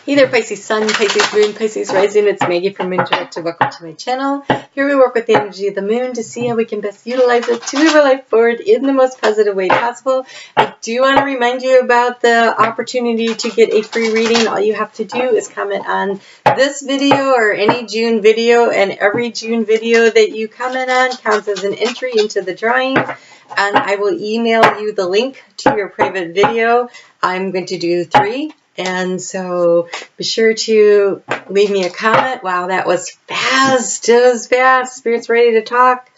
Hey there, Pisces Sun, Pisces Moon, Pisces Rising. It's Maggie from Moon Director. Welcome to my channel. Here we work with the energy of the moon to see how we can best utilize it to move our life forward in the most positive way possible. I do want to remind you about the opportunity to get a free reading. All you have to do is comment on this video or any June video, and every June video that you comment on counts as an entry into the drawing. And I will email you the link to your private video. I'm going to do 3. And so be sure to leave me a comment. Wow, that was fast. It was fast. Spirit's ready to talk.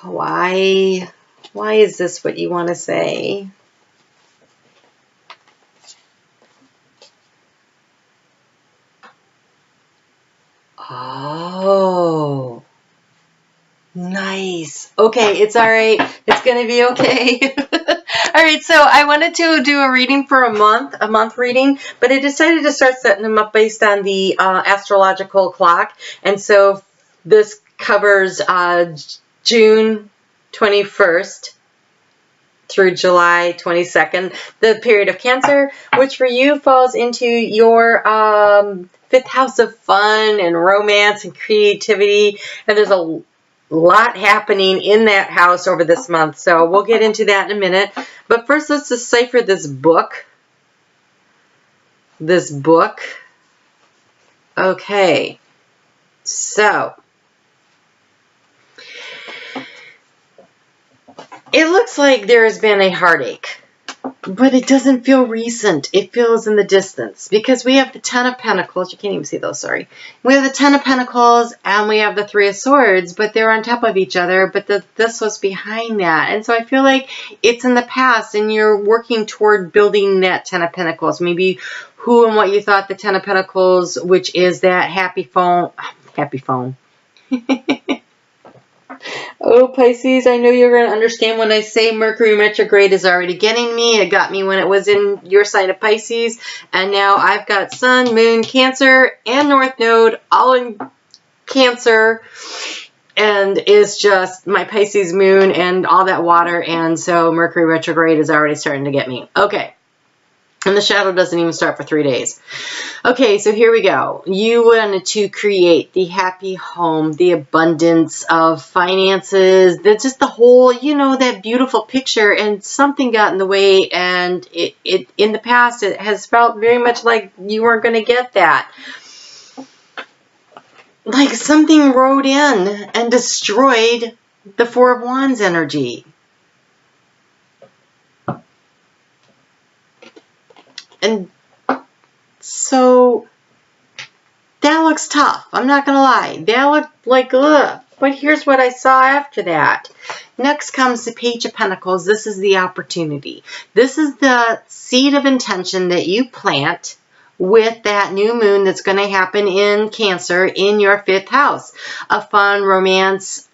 Why is this what you want to say? Oh, nice. Okay, it's all right. It's going to be okay. All right, so I wanted to do a reading for a month reading, but I decided to start setting them up based on the astrological clock. And so this covers June 21st through July 22nd, the period of Cancer, which for you falls into your 5th house of fun and romance and creativity. And there's a lot happening in that house over this month, so we'll get into that in a minute. But first, let's decipher this book. Okay, so it looks like there has been a heartache, but it doesn't feel recent. It feels in the distance because we have the 10 of Pentacles. You can't even see those, sorry. We have the 10 of Pentacles and we have the 3 of Swords, but they're on top of each other, but this was behind that. And so I feel like it's in the past and you're working toward building that 10 of Pentacles. Maybe who and what you thought the 10 of Pentacles, which is that happy phone. Oh, Pisces, I know you're going to understand when I say Mercury retrograde is already getting me. It got me when it was in your sign of Pisces. And now I've got Sun, Moon, Cancer, and North Node all in Cancer. And it's just my Pisces moon and all that water. And so Mercury retrograde is already starting to get me. Okay. And the shadow doesn't even start for 3 days. Okay, so here we go. You wanted to create the happy home, the abundance of finances, just the whole, you know, that beautiful picture, and something got in the way, and it in the past, it has felt very much like you weren't going to get that. Like something rode in and destroyed the 4 of Wands energy. And so that looks tough. I'm not going to lie. That looked like, ugh. But here's what I saw after that. Next comes the Page of Pentacles. This is the opportunity. This is the seed of intention that you plant with that new moon that's going to happen in Cancer in your 5th house. A fun, romance,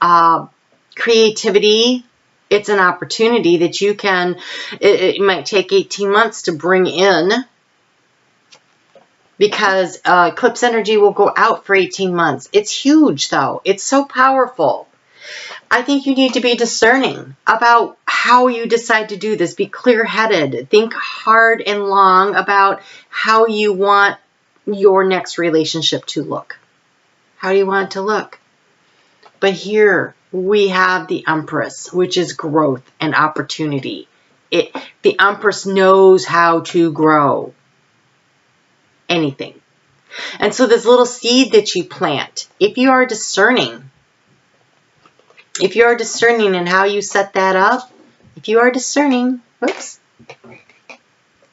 creativity. It's an opportunity that you can, it might take 18 months to bring in because Eclipse energy will go out for 18 months. It's huge though. It's so powerful. I think you need to be discerning about how you decide to do this. Be clear-headed. Think hard and long about how you want your next relationship to look. How do you want it to look? But here, we have the Empress, which is growth and opportunity. The Empress knows how to grow anything. And so this little seed that you plant, if you are discerning in how you set that up, if you are discerning,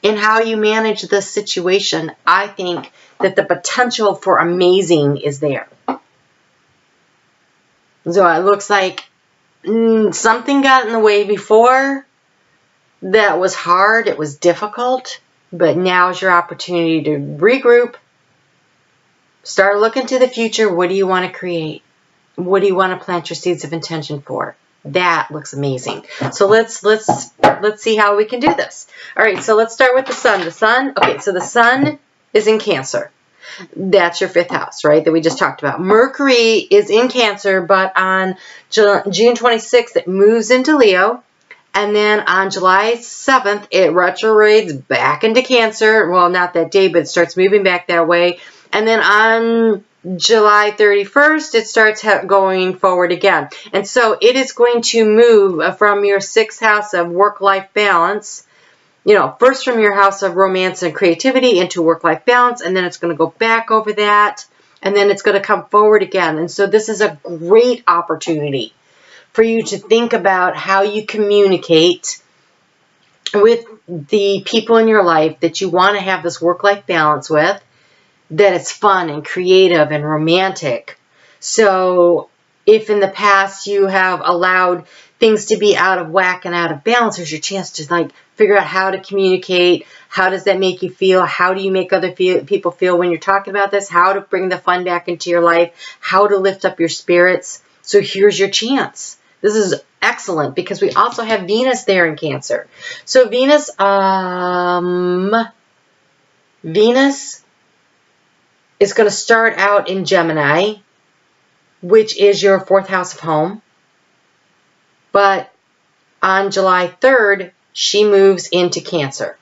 in how you manage the situation, I think that the potential for amazing is there. So it looks like something got in the way before that was hard. It was difficult. But now is your opportunity to regroup. Start looking to the future. What do you want to create? What do you want to plant your seeds of intention for? That looks amazing. So let's see how we can do this. All right, so let's start with the Sun. The Sun, okay, so the Sun is in Cancer. That's your 5th house, right, that we just talked about. Mercury is in Cancer, but on June 26th, it moves into Leo. And then on July 7th, it retrogrades back into Cancer. Well, not that day, but it starts moving back that way. And then on July 31st, it starts going forward again. And so it is going to move from your 6th house of work-life balance, you know, first from your house of romance and creativity into work-life balance, and then it's going to go back over that, and then it's going to come forward again. And so this is a great opportunity for you to think about how you communicate with the people in your life that you want to have this work-life balance with, that it's fun and creative and romantic. So if in the past you have allowed things to be out of whack and out of balance, there's your chance to like figure out how to communicate. How does that make you feel? How do you make other people feel when you're talking about this? How to bring the fun back into your life? How to lift up your spirits? So here's your chance. This is excellent because we also have Venus there in Cancer. So Venus is going to start out in Gemini, which is your 4th house of home. But on July 3rd, she moves into Cancer.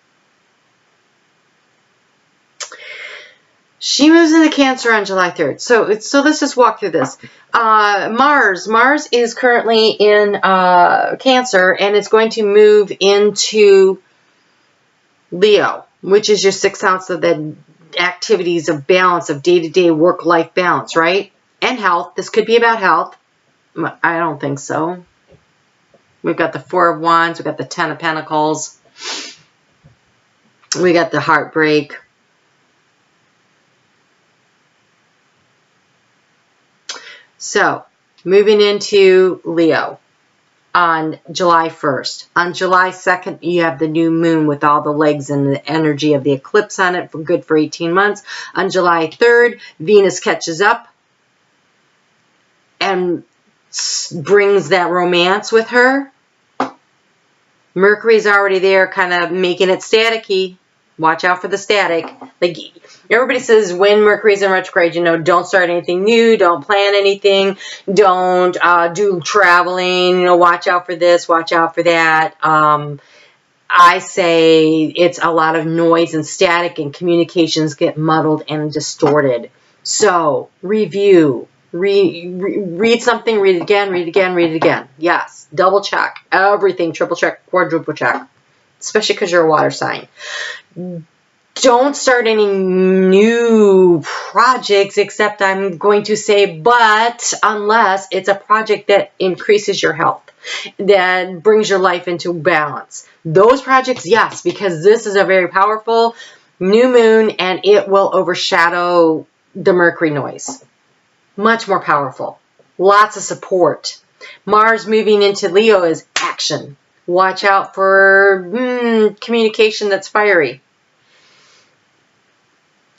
She moves into Cancer on July 3rd. So let's just walk through this. Mars is currently in Cancer, and it's going to move into Leo, which is your 6th house of the activities of balance, of day-to-day work-life balance, right? And health. This could be about health. I don't think so. We've got the 4 of Wands. We've got the 10 of Pentacles. We got the heartbreak. So, moving into Leo on July 1st. On July 2nd, you have the new moon with all the legs and the energy of the eclipse on it, good for 18 months. On July 3rd, Venus catches up and brings that romance with her. Mercury's already there, kind of making it staticky. Watch out for the static. Like everybody says, when Mercury's in retrograde, you know, don't start anything new, don't plan anything, don't do traveling, you know, watch out for this, watch out for that. I say it's a lot of noise and static, and communications get muddled and distorted. So review. Read something, read it again, read it again, read it again. Yes, double check everything, triple check, quadruple check, especially because you're a water sign. Don't start any new projects, except I'm going to say, but unless it's a project that increases your health, that brings your life into balance. Those projects, yes, because this is a very powerful new moon and it will overshadow the Mercury noise. Much more powerful. Lots of support. Mars moving into Leo is action. Watch out for communication that's fiery.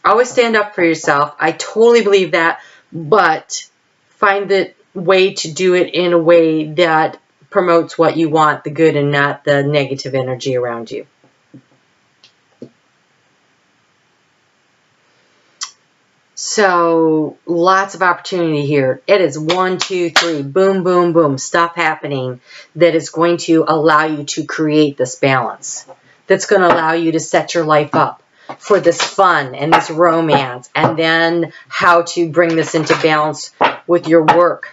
Always stand up for yourself. I totally believe that, but find the way to do it in a way that promotes what you want, the good and not the negative energy around you. So lots of opportunity here. It is 1, 2, 3, boom, boom, boom, stuff happening that is going to allow you to create this balance. That's going to allow you to set your life up for this fun and this romance, and then how to bring this into balance with your work.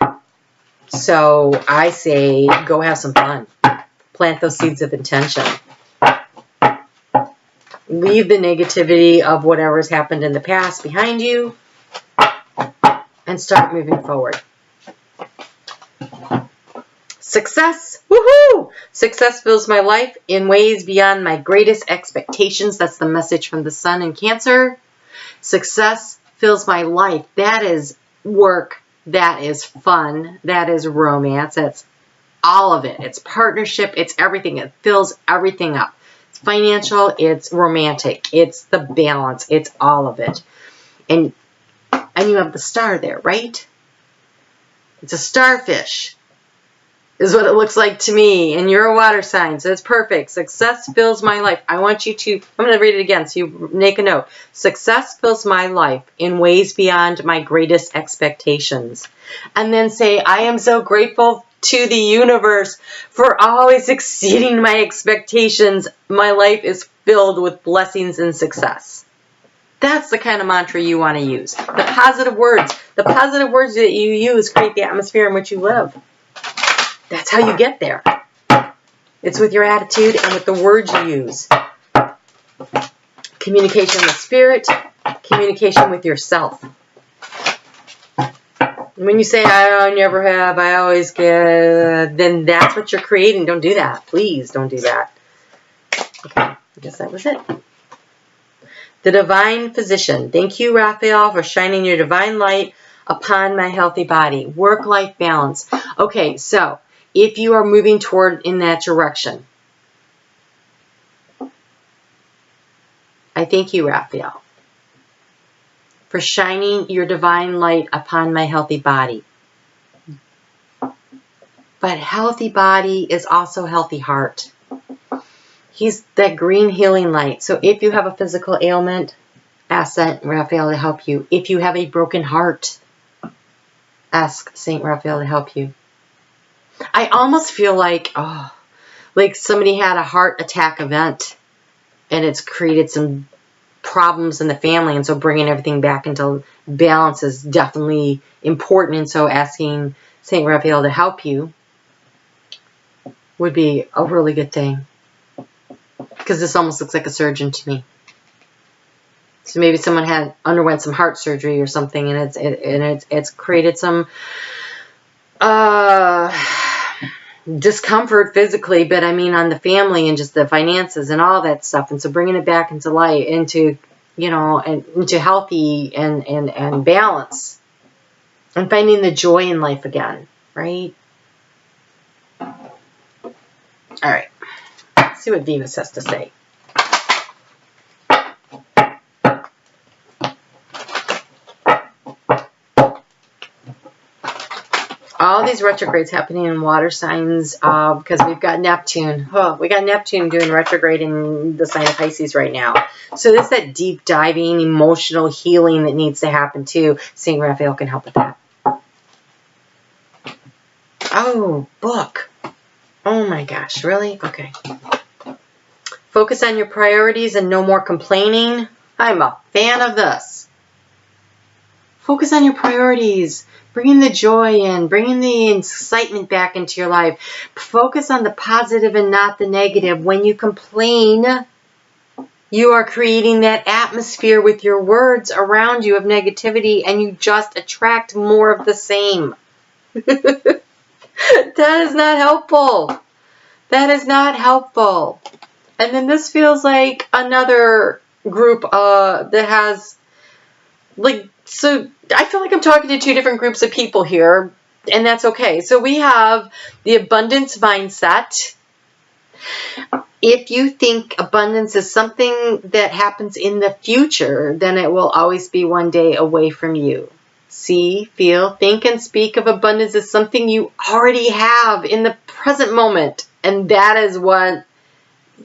So I say go have some fun. Plant those seeds of intention. Leave the negativity of whatever's happened in the past behind you and start moving forward. Success. Woohoo! Success fills my life in ways beyond my greatest expectations. That's the message from the sun in Cancer. Success fills my life. That is work. That is fun. That is romance. That's all of it. It's partnership. It's everything. It fills everything up. It's financial. It's romantic. It's the balance. It's all of it. And you have the star there, right? It's a starfish, is what it looks like to me. And you're a water sign, so it's perfect. Success fills my life. I want you to, I'm going to read it again so you make a note. Success fills my life in ways beyond my greatest expectations. And then say, I am so grateful to the universe for always exceeding my expectations. My life is filled with blessings and success. That's the kind of mantra you want to use. The positive words. The positive words that you use create the atmosphere in which you live. That's how you get there. It's with your attitude and with the words you use. Communication with spirit, communication with yourself. When you say, I never have, I always get, then that's what you're creating. Don't do that. Please don't do that. Okay, I guess that was it. The Divine Physician. Thank you, Raphael, for shining your divine light upon my healthy body. Work-life balance. Okay, so if you are moving toward in that direction, I thank you, Raphael, for shining your divine light upon my healthy body. But healthy body is also healthy heart. He's that green healing light. So if you have a physical ailment, ask Saint Raphael to help you. If you have a broken heart, ask Saint Raphael to help you. I almost feel like somebody had a heart attack event and it's created some problems in the family, and so bringing everything back into balance is definitely important, and so asking Saint Raphael to help you would be a really good thing, because this almost looks like a surgeon to me. So maybe someone underwent some heart surgery or something, and it's created some discomfort physically, but I mean on the family and just the finances and all that stuff. And so bringing it back into light, into healthy and balance, and finding the joy in life again, right? All right, let's see what Venus has to say. All these retrogrades happening in water signs because we've got Neptune. Oh, we got Neptune doing retrograde in the sign of Pisces right now. So there's that deep diving, emotional healing that needs to happen too. Saint Raphael can help with that. Oh, book. Oh my gosh, really? Okay. Focus on your priorities and no more complaining. I'm a fan of this. Focus on your priorities. Bringing the joy in, bringing the excitement back into your life. Focus on the positive and not the negative. When you complain, you are creating that atmosphere with your words around you of negativity, and you just attract more of the same. That is not helpful. That is not helpful. And then this feels like another group that has, so I feel like I'm talking to two different groups of people here, and that's okay. So we have the abundance mindset. If you think abundance is something that happens in the future, then it will always be one day away from you. See, feel, think, and speak of abundance as something you already have in the present moment, and that is what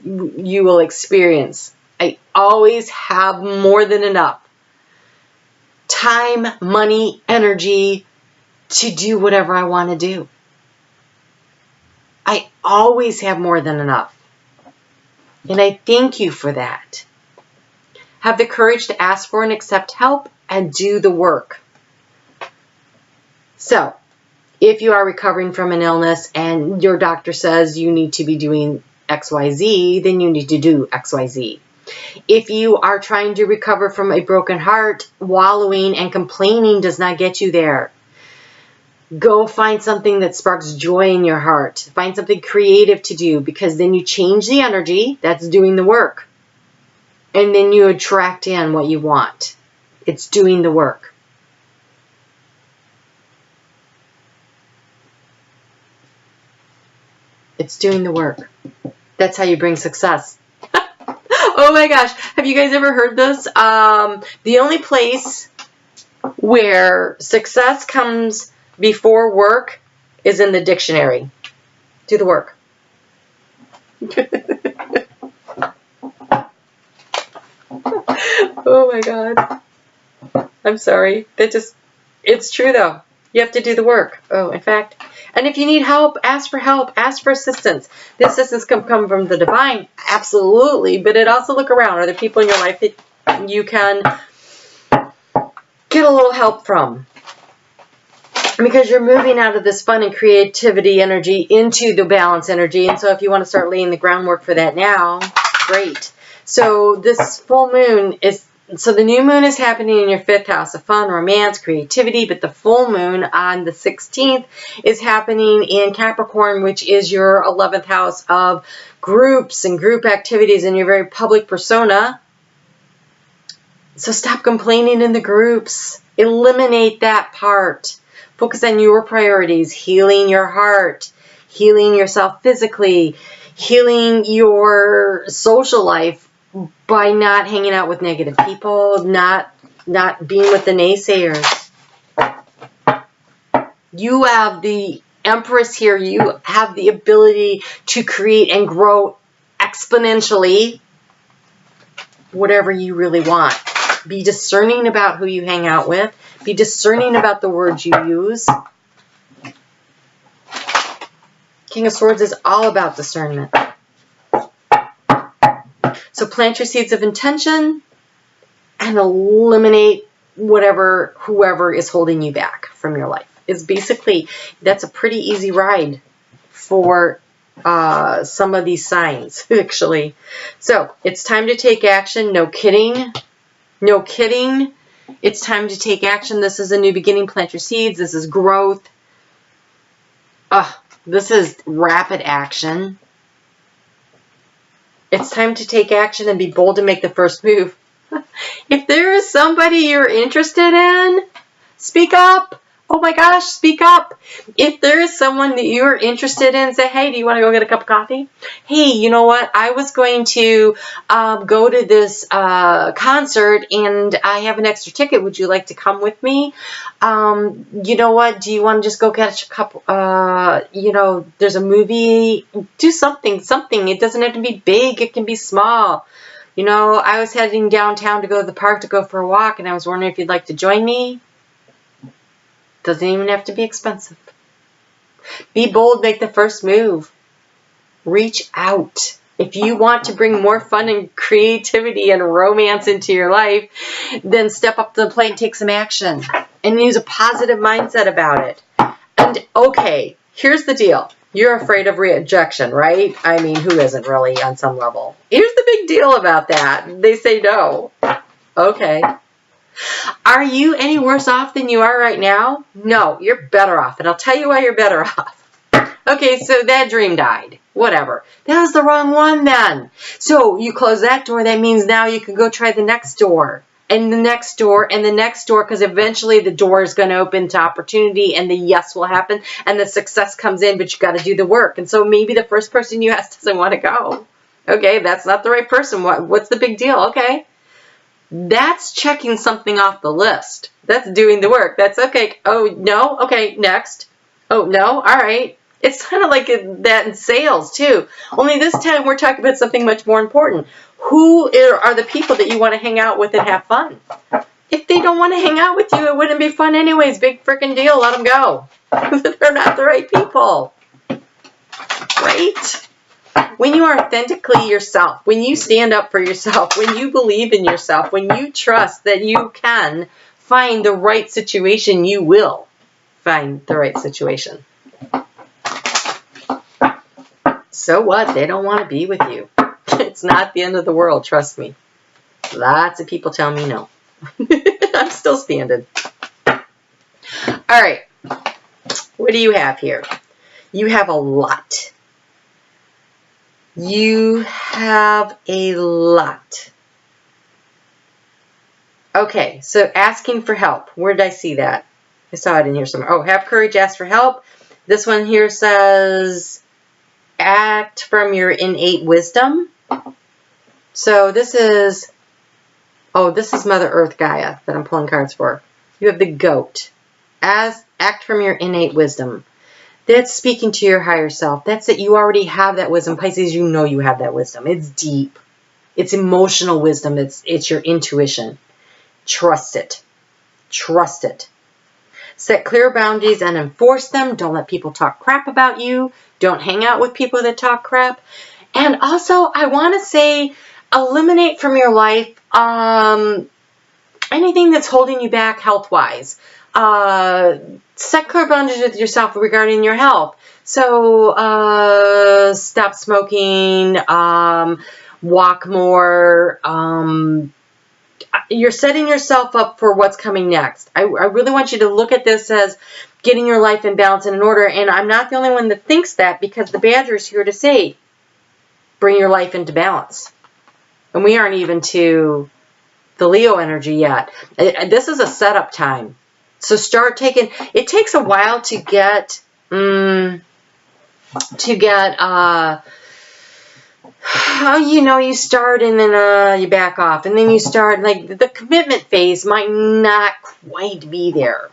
you will experience. I always have more than enough time, money, energy to do whatever I want to do. I always have more than enough. And I thank you for that. Have the courage to ask for and accept help and do the work. So, if you are recovering from an illness and your doctor says you need to be doing XYZ, then you need to do XYZ. If you are trying to recover from a broken heart, wallowing and complaining does not get you there. Go find something that sparks joy in your heart. Find something creative to do, because then you change the energy. That's doing the work. And then you attract in what you want. It's doing the work. It's doing the work. That's how you bring success. Oh my gosh, have you guys ever heard this? The only place where success comes before work is in the dictionary. Do the work. Oh my God. I'm sorry. It's true though. You have to do the work. Oh, in fact, And if you need help, ask for assistance. The assistance can come from the divine, absolutely, but it also look around. Are there people in your life that you can get a little help from? Because you're moving out of this fun and creativity energy into the balance energy. And so if you want to start laying the groundwork for that now, great. So this full moon is, so the new moon is happening in your 5th house of fun, romance, creativity, but the full moon on the 16th is happening in Capricorn, which is your 11th house of groups and group activities and your very public persona. So stop complaining in the groups. Eliminate that part. Focus on your priorities, healing your heart, healing yourself physically, healing your social life by not hanging out with negative people, not being with the naysayers. You have the Empress here. You have the ability to create and grow exponentially whatever you really want. Be discerning about who you hang out with. Be discerning about the words you use. King of Swords is all about discernment. So plant your seeds of intention and eliminate whoever is holding you back from your life. It's basically, that's a pretty easy ride for some of these signs, actually. So it's time to take action. No kidding. No kidding. It's time to take action. This is a new beginning. Plant your seeds. This is growth. This is rapid action. It's time to take action and be bold to make the first move. If there is somebody you're interested in, speak up. Oh my gosh, speak up. If there is someone that you're interested in, say, hey, do you want to go get a cup of coffee? Hey, you know what? I was going to go to this concert and I have an extra ticket. Would you like to come with me? You know what? Do you want to just go catch a cup? There's a movie. Do something. It doesn't have to be big. It can be small. You know, I was heading downtown to go to the park to go for a walk, and I was wondering if you'd like to join me. Doesn't even have to be expensive. Be bold, make the first move. Reach out. If you want to bring more fun and creativity and romance into your life, then step up to the plate and take some action. And use a positive mindset about it. And okay, here's the deal. You're afraid of rejection, right? I mean, who isn't really on some level? Here's the big deal about that. They say no. Okay. Are you any worse off than you are right now? No, you're better off. And I'll tell you why you're better off. Okay, so that dream died. Whatever. That was the wrong one then. So you close that door. That means now you can go try the next door. And the next door. And the next door. Because eventually the door is going to open to opportunity. And the yes will happen. And the success comes in. But you got to do the work. And so maybe the first person you ask doesn't want to go. Okay, that's not the right person. What's the big deal? Okay. That's checking something off the list. That's doing the work. That's okay. Oh, no? Okay, next. Oh, no? All right. It's kind of like that in sales, too. Only this time we're talking about something much more important. Who are the people that you want to hang out with and have fun? If they don't want to hang out with you, it wouldn't be fun anyways. Big freaking deal. Let them go. They're not the right people. Right? When you are authentically yourself, when you stand up for yourself, when you believe in yourself, when you trust that you can find the right situation, you will find the right situation. So what? They don't want to be with you. It's not the end of the world, trust me. Lots of people tell me no. I'm still standing. All right. What do you have here? You have a lot. You have a lot. Okay, so asking for help. Where did I see that? I saw it in here somewhere. Oh, have courage, ask for help. This one here says, act from your innate wisdom. So this is, this is Mother Earth Gaia that I'm pulling cards for. You have the goat. Act from your innate wisdom. That's speaking to your higher self. That's that you already have that wisdom. Pisces, you know you have that wisdom. It's deep. It's emotional wisdom. It's your intuition. Trust it. Trust it. Set clear boundaries and enforce them. Don't let people talk crap about you. Don't hang out with people that talk crap. And also, I want to say, eliminate from your life anything that's holding you back health-wise. Set clear boundaries with yourself regarding your health. So, stop smoking, walk more. You're setting yourself up for what's coming next. I really want you to look at this as getting your life in balance and in order. And I'm not the only one that thinks that, because the Badger is here to say, bring your life into balance. And we aren't even to the Leo energy yet. This is a setup time. So start taking, it takes a while to get, you know, you start and then you back off. And then you start, like, the commitment phase might not quite be there.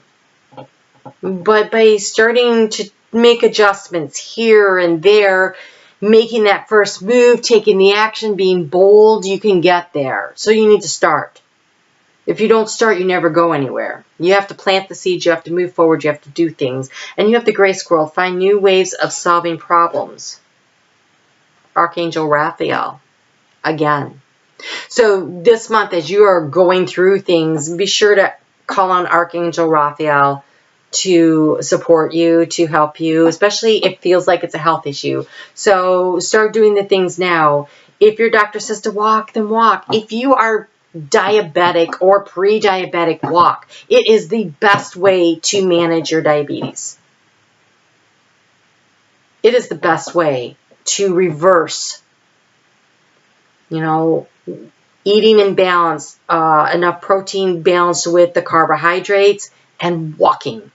But by starting to make adjustments here and there, making that first move, taking the action, being bold, you can get there. So you need to start. If you don't start, you never go anywhere. You have to plant the seeds, you have to move forward, you have to do things. And you have the gray squirrel, find new ways of solving problems. Archangel Raphael, again. So this month, as you are going through things, be sure to call on Archangel Raphael to support you, to help you, especially if it feels like it's a health issue. So start doing the things now. If your doctor says to walk, then walk. If you are diabetic or pre-diabetic, walk. It is the best way to manage your diabetes. It is the best way to reverse, you know, eating in balance, enough protein balanced with the carbohydrates, and walking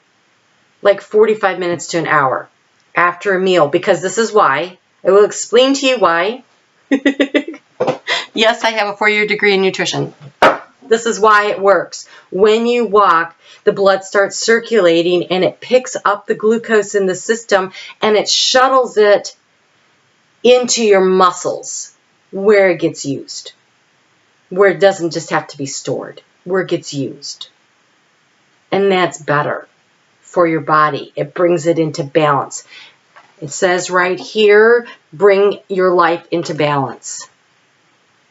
like 45 minutes to an hour after a meal, because this is why. I will explain to you why. Yes, I have a 4-year degree in nutrition. This is why it works. When you walk, the blood starts circulating and it picks up the glucose in the system and it shuttles it into your muscles where it gets used, where it doesn't just have to be stored, where it gets used. And that's better for your body. It brings it into balance. It says right here, bring your life into balance.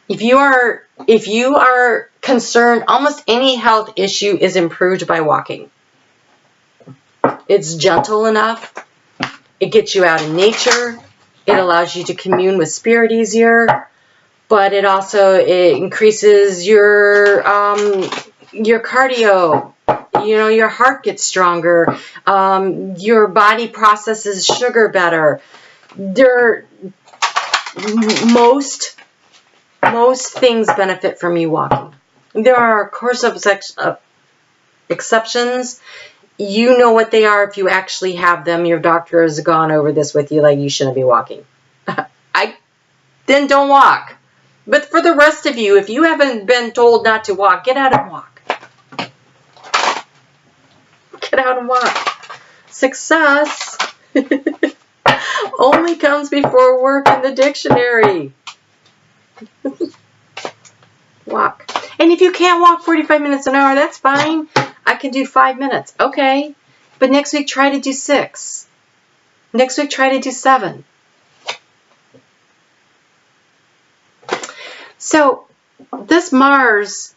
If you are concerned, almost any health issue is improved by walking. It's gentle enough. It gets you out in nature. It allows you to commune with spirit easier. But it also increases your cardio. You know, your heart gets stronger. Your body processes sugar better. Most things benefit from you walking. There are, of course, exceptions. You know what they are if you actually have them. Your doctor has gone over this with you, like you shouldn't be walking. Then don't walk. But for the rest of you, if you haven't been told not to walk, get out and walk. Get out and walk. Success only comes before work in the dictionary. Walk. And if you can't walk 45 minutes an hour, that's fine. I can do 5 minutes. Okay. But next week, try to do 6. Next week, try to do 7. So this Mars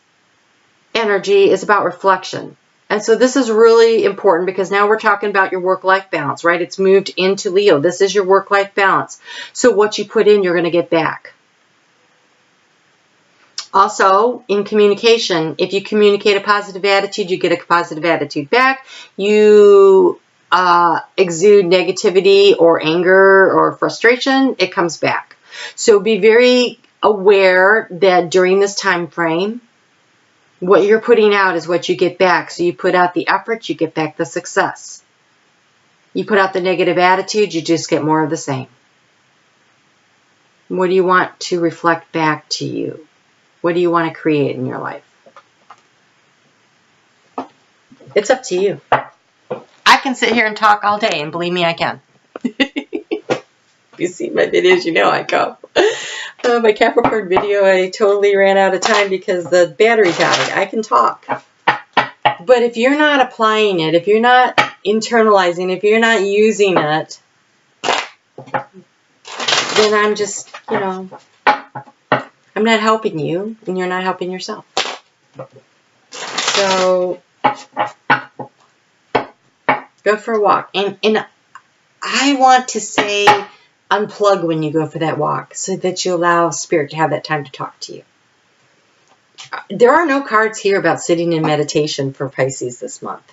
energy is about reflection. And so this is really important because now we're talking about your work-life balance, right? It's moved into Leo. This is your work-life balance. So what you put in, you're going to get back. Also, in communication, if you communicate a positive attitude, you get a positive attitude back. You exude negativity or anger or frustration, it comes back. So be very aware that during this time frame, what you're putting out is what you get back. So you put out the effort, you get back the success. You put out the negative attitude, you just get more of the same. What do you want to reflect back to you? What do you want to create in your life? It's up to you. I can sit here and talk all day, and believe me, I can. If you see my videos, you know I go. My Capricorn video, I totally ran out of time because the battery died. I can talk. But if you're not applying it, if you're not internalizing, if you're not using it, then I'm just, you know, I'm not helping you, and you're not helping yourself. So go for a walk. And I want to say unplug when you go for that walk so that you allow Spirit to have that time to talk to you. There are no cards here about sitting in meditation for Pisces this month.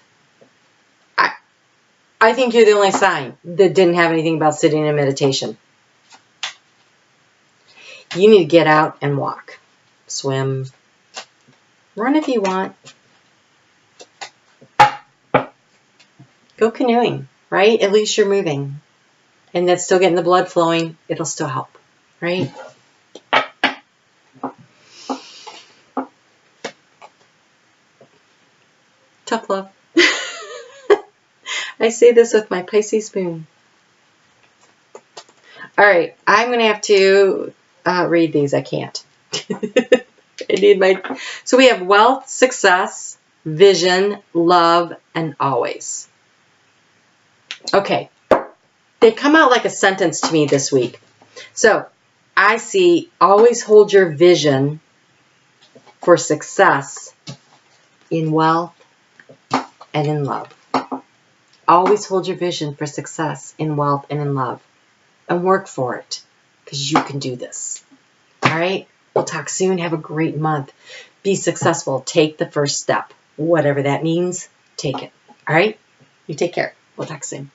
I think you're the only sign that didn't have anything about sitting in meditation. You need to get out and walk, swim, run if you want. Go canoeing, right? At least you're moving. And that's still getting the blood flowing. It'll still help, right? Tough love. I say this with my Pisces moon. All right, I'm going to have to read these. I can't. I need my... So we have wealth, success, vision, love, and always. Okay. They come out like a sentence to me this week. So I see always hold your vision for success in wealth and in love. Always hold your vision for success in wealth and in love. And work for it, because you can do this. All right? We'll talk soon. Have a great month. Be successful. Take the first step. Whatever that means, take it. All right? You take care. We'll talk soon.